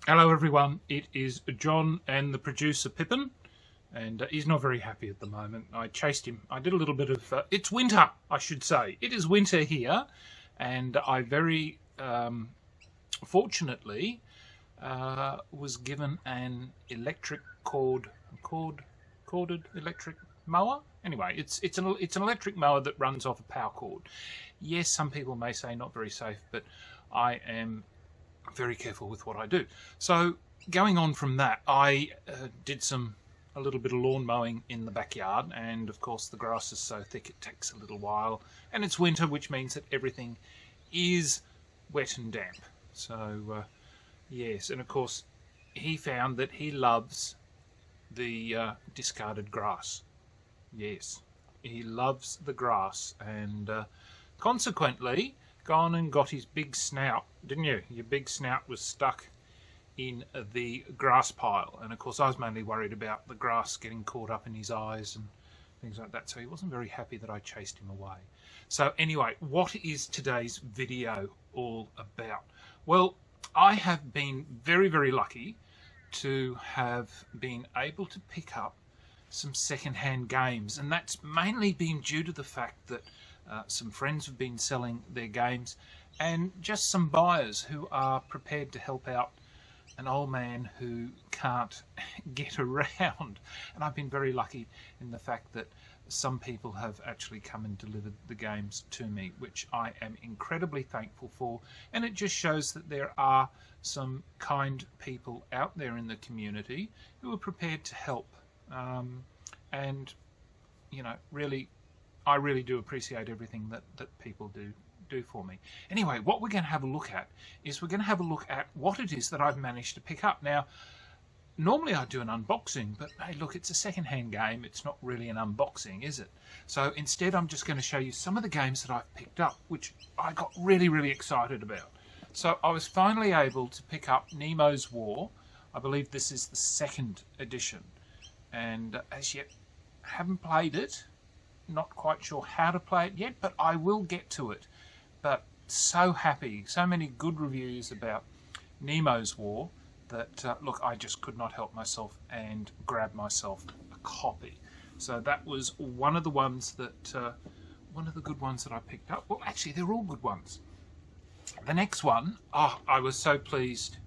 Hello everyone, it is John and the producer Pippin, and he's not very happy at the moment. I chased him. I did a little bit of... it's winter, I should say. It is winter here, and I very fortunately was given an electric corded electric mower. Anyway, it's an electric mower that runs off a power cord. Yes, some people may say not very safe, but I am very careful with what I do. So going on from that, I did a little bit of lawn mowing in the backyard, and of course the grass is so thick it takes a little while, and it's winter, which means that everything is wet and damp. So yes, and of course he found that he loves the discarded grass. Yes, he loves the grass, and consequently gone and got his big snout, didn't you? Your big snout was stuck in the grass pile, and of course I was mainly worried about the grass getting caught up in his eyes and things like that, so he wasn't very happy that I chased him away. So anyway, what is today's video all about? Well, I have been very, very lucky to have been able to pick up some second-hand games, and that's mainly been due to the fact that some friends have been selling their games, and just some buyers who are prepared to help out an old man who can't get around. And I've been very lucky in the fact that some people have actually come and delivered the games to me, which I am incredibly thankful for. And it just shows that there are some kind people out there in the community who are prepared to help. And, you know, really, I really do appreciate everything that people do for me. Anyway, what we're going to have a look at is we're going to have a look at what it is that I've managed to pick up. Now, normally I do an unboxing, but hey, look, it's a second-hand game. It's not really an unboxing, is it? So instead, I'm just going to show you some of the games that I've picked up, which I got really, really excited about. So I was finally able to pick up Nemos War. I believe this is the second edition, and as yet, haven't played it. Not quite sure how to play it yet, but I will get to it. But so happy, so many good reviews about Nemos War that, look, I just could not help myself and grab myself a copy. So that was one of the ones that, one of the good ones that I picked up. Well, actually, they're all good ones. The next one, oh, I was so pleased,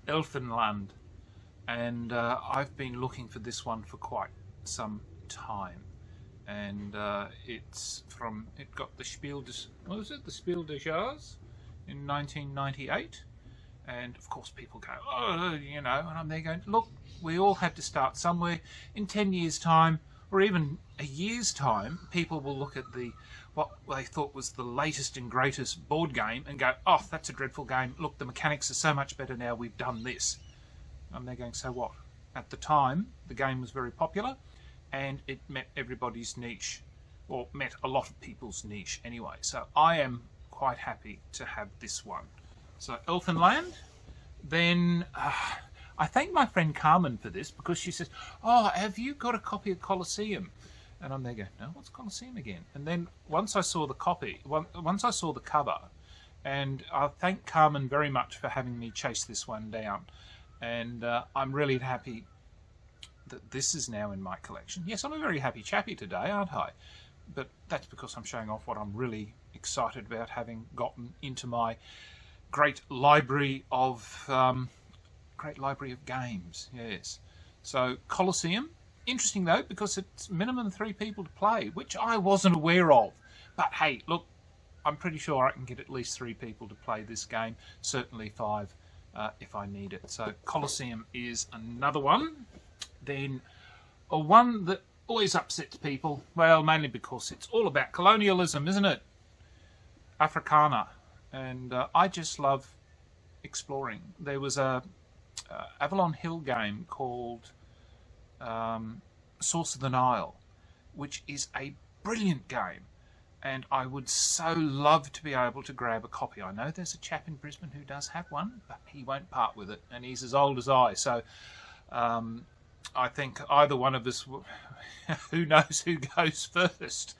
Elfinland. And I've been looking for this one for quite some time. And it got the Spiel des Jahres in 1998, and of course people go, oh, you know, and I'm there going, look, we all have to start somewhere. In 10 years time, or even a year's time, people will look at what they thought was the latest and greatest board game and go, oh, that's a dreadful game, look, the mechanics are so much better now, we've done this. And they're going, so what? At the time, the game was very popular, and it met everybody's niche, or met a lot of people's niche anyway. So I am quite happy to have this one. So Elfinland. Then I thank my friend Carmen for this, because she says, oh, have you got a copy of Colosseum? And I'm there going, no, what's Colosseum again? And then once I saw the cover, and I thank Carmen very much for having me chase this one down. And I'm really happy that this is now in my collection. Yes, I'm a very happy chappy today, aren't I? But that's because I'm showing off what I'm really excited about, having gotten into my great library of games. Yes. So Colosseum, interesting though, because it's minimum 3 people to play, which I wasn't aware of. But hey, look, I'm pretty sure I can get at least 3 people to play this game. Certainly 5 if I need it. So Colosseum is another one. Then a one that always upsets people, well, mainly because it's all about colonialism, isn't it? Afrikaner. And I just love exploring. There was a Avalon Hill game called Source of the Nile, which is a brilliant game, and I would so love to be able to grab a copy. I know there's a chap in Brisbane who does have one, but he won't part with it, and he's as old as I, so I think either one of us, who knows who goes first,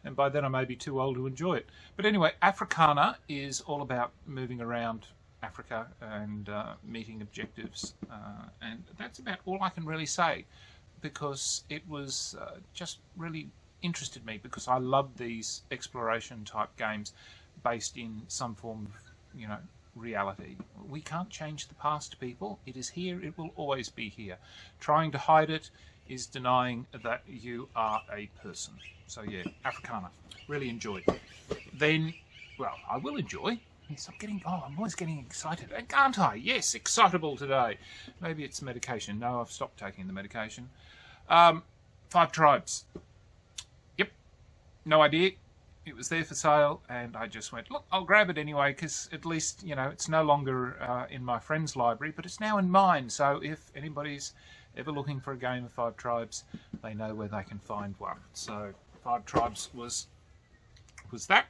and by then I may be too old to enjoy it. But anyway, Afrikaner is all about moving around Africa and meeting objectives, and that's about all I can really say, because it was just really interested me, because I love these exploration type games based in some form of, you know, reality. We can't change the past, people. It is here, it will always be here. Trying to hide it is denying that you are a person. So yeah, Afrikaner, really enjoyed. Then, well, I will enjoy. Stop getting, I'm always getting excited, aren't I? Yes, excitable today. Maybe it's medication. No, I've stopped taking the medication. 5 Tribes. Yep, no idea. It was there for sale, and I just went, look, I'll grab it anyway, because at least, you know, it's no longer in my friend's library, but it's now in mine. So if anybody's ever looking for a game of 5 Tribes, they know where they can find one. So 5 Tribes was that.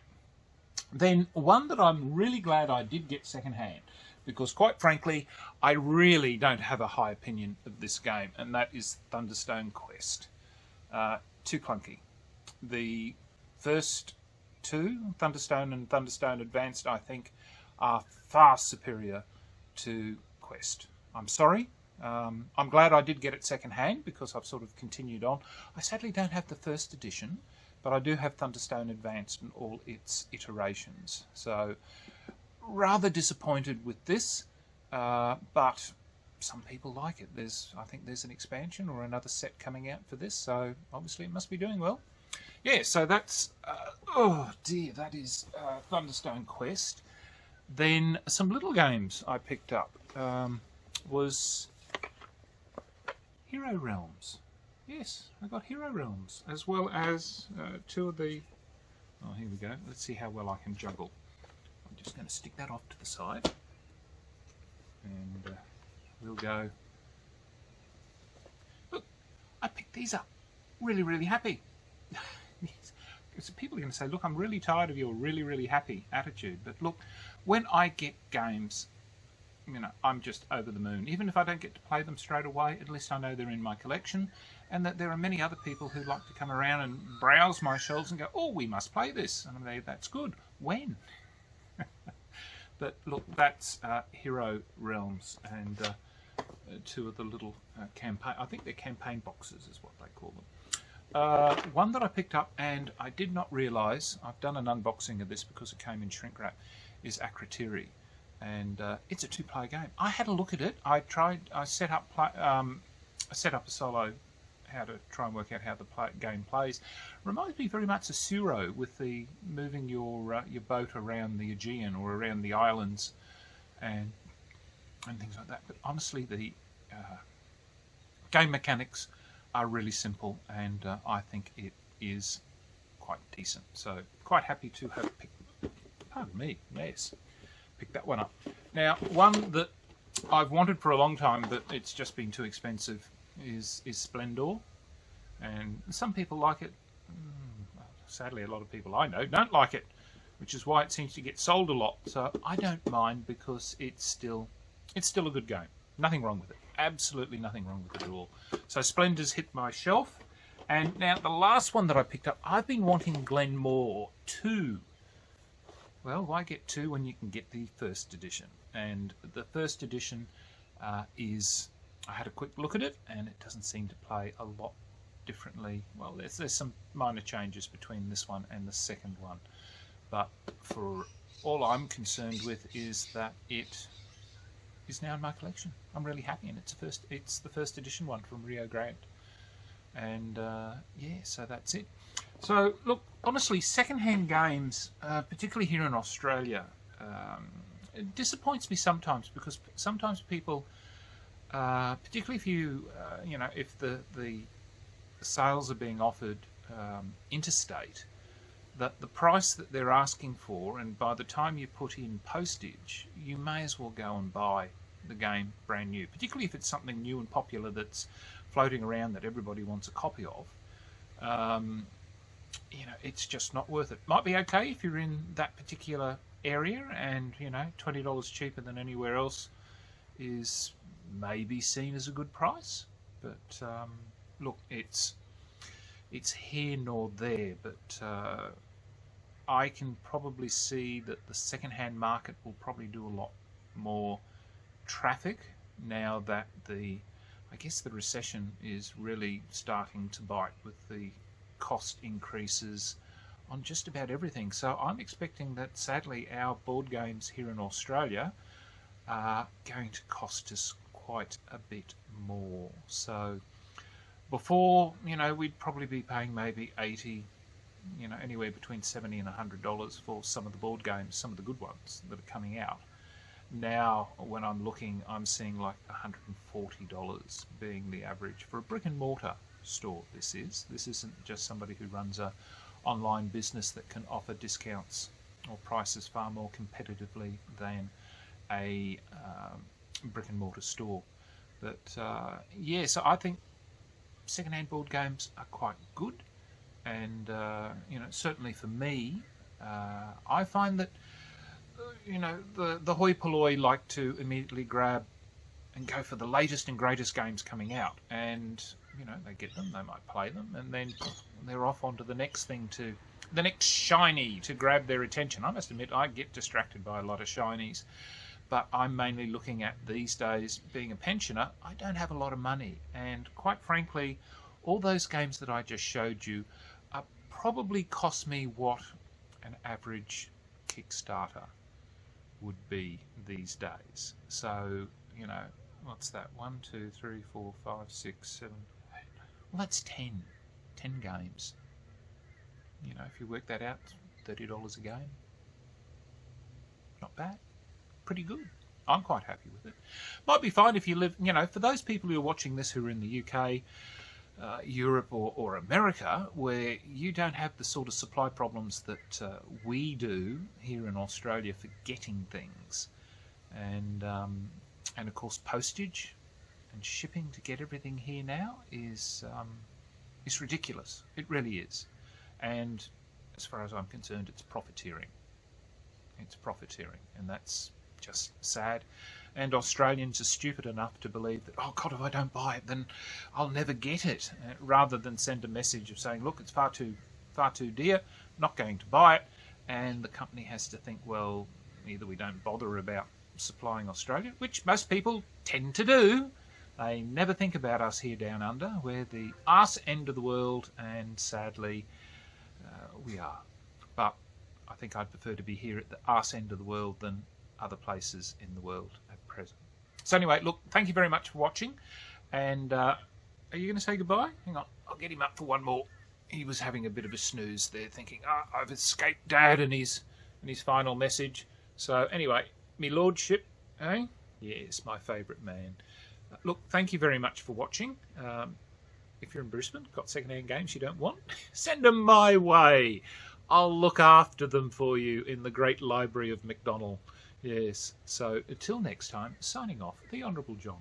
Then one that I'm really glad I did get secondhand, because quite frankly, I really don't have a high opinion of this game, and that is Thunderstone Quest. Too clunky. The first two, Thunderstone and Thunderstone Advanced, I think, are far superior to Quest. I'm sorry. I'm glad I did get it secondhand, because I've sort of continued on. I sadly don't have the first edition, but I do have Thunderstone Advanced and all its iterations. So, rather disappointed with this, but some people like it. I think there's an expansion or another set coming out for this, so obviously it must be doing well. Yeah, so that's, oh dear, that is Thunderstone Quest. Then some little games I picked up was Hero Realms. Yes, I got Hero Realms, as well as 2 of the... Oh, here we go. Let's see how well I can juggle. I'm just going to stick that off to the side. And we'll go... Look, I picked these up. Really, really happy. Yes. People are going to say, look, I'm really tired of your really, really happy attitude. But look, when I get games, you know, I'm just over the moon. Even if I don't get to play them straight away, at least I know they're in my collection, and that there are many other people who like to come around and browse my shelves and go, oh, we must play this. And I'm like, that's good. When? But look, that's Hero Realms, and 2 of the little campaign, I think they're campaign boxes is what they call them. One that I picked up and I did not realise, I've done an unboxing of this because it came in shrink wrap, is Akritiri. And it's a 2-player game. I had a look at it. I set up a solo, how to try and work out how the game plays. Reminds me very much of Suro, with the moving your boat around the Aegean or around the islands and things like that. But honestly, the game mechanics are really simple, and I think it is quite decent. So quite happy to have picked. Pardon me. Yes. Pick that one up. Now, one that I've wanted for a long time, but it's just been too expensive, is Splendor. And some people like it. Sadly, a lot of people I know don't like it, which is why it seems to get sold a lot. So I don't mind, because it's still a good game. Nothing wrong with it. Absolutely nothing wrong with it at all. So Splendor's hit my shelf. And now the last one that I picked up, I've been wanting Glenmore 2. Well, why get 2 when you can get the first edition? And the first edition is, I had a quick look at it, and it doesn't seem to play a lot differently. Well, there's some minor changes between this one and the second one. But for all I'm concerned with is that it is now in my collection. I'm really happy, and it's the first edition one from Rio Grande. And yeah, so that's it. So look, honestly, second-hand games, particularly here in Australia, it disappoints me sometimes, because sometimes people, particularly if you know, if the sales are being offered interstate, that the price that they're asking for, and by the time you put in postage, you may as well go and buy the game brand new, particularly if it's something new and popular that's floating around that everybody wants a copy of. You know, it's just not worth it. Might be okay if you're in that particular area, and you know, $20 cheaper than anywhere else is maybe seen as a good price. But look, it's here nor there. But I can probably see that the second-hand market will probably do a lot more traffic now that I guess the recession is really starting to bite with the cost increases on just about everything. So I'm expecting that sadly our board games here in Australia are going to cost us quite a bit more. So before, we'd probably be paying maybe 80, anywhere between $70 and $100 for some of the board games, some of the good ones that are coming out. Now, when I'm looking, I'm seeing like $140 being the average for a brick and mortar store. This isn't just somebody who runs a online business that can offer discounts or prices far more competitively than a brick and mortar store. But so I think secondhand board games are quite good, and certainly for me, I find that the hoi polloi like to immediately grab and go for the latest and greatest games coming out, and they get them, they might play them, and then they're off onto the next thing, to the next shiny to grab their attention. I must admit I get distracted by a lot of shinies, but I'm mainly looking at, these days, being a pensioner, I don't have a lot of money, and quite frankly all those games that I just showed you probably cost me what an average Kickstarter would be these days. So, what's that? 1, 2, 3, 4, 5, 6, 7, 8. Well, that's 10 games. If you work that out, $30 a game. Not bad. Pretty good. I'm quite happy with it. Might be fine if you live, for those people who are watching this who are in the UK, Europe or America, where you don't have the sort of supply problems that we do here in Australia for getting things, and of course postage and shipping to get everything here now is ridiculous. It really is. And as far as I'm concerned, it's profiteering. It's profiteering, and that's just sad. And Australians are stupid enough to believe that, oh God, if I don't buy it, then I'll never get it. Rather than send a message of saying, look, it's far too dear, not going to buy it. And the company has to think, well, either we don't bother about supplying Australia, which most people tend to do. They never think about us here down under. We're the arse end of the world, and sadly, we are. But I think I'd prefer to be here at the arse end of the world than other places in the world at present. So anyway, look, thank you very much for watching, and are you going to say goodbye? Hang on, I'll get him up for one more. He was having a bit of a snooze there, thinking, I've escaped Dad and his final message. So anyway, me lordship, eh? Yes, my favourite man. Look, thank you very much for watching. If you're in Brisbane, got second-hand games you don't want, send them my way. I'll look after them for you in the great library of McDonald. Yes, so until next time, signing off, the Honourable John.